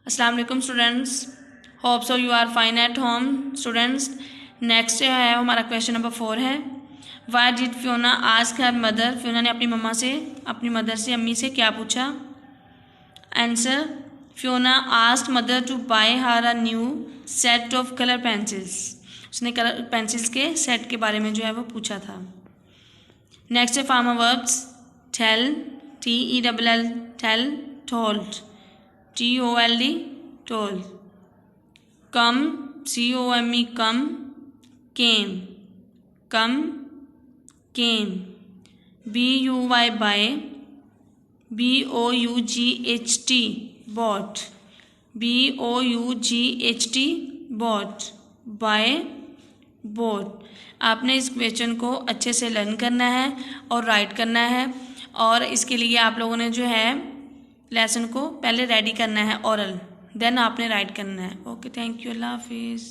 अस्सलाम वालेकुम students, hope so you are fine at home. Students, next जो है हमारा क्वेश्चन नंबर 4 है। Why did Fiona ask her mother, Fiona ने अपनी मदर से अम्मी से क्या पूछा। Answer, Fiona asked mother to buy her a new set of colour pencils. उसने कलर पेंसिल्स के सेट के बारे में जो है वो पूछा था। नेक्स्ट है formal verbs. Tell, TELL, tell, told, TOLD, told, come, COME, come, came, came, BUY, buy, BOUGHT, bought, BOUGHT, bought, buy, bought। आपने इस क्वेश्चन को अच्छे से लर्न करना है और राइट करना है, और इसके लिए आप लोगों ने जो है लेसन को पहले रेडी करना है ओरल, देन आपने राइट करना है। ओके, थैंक यू, अल्लाह हाफिज़।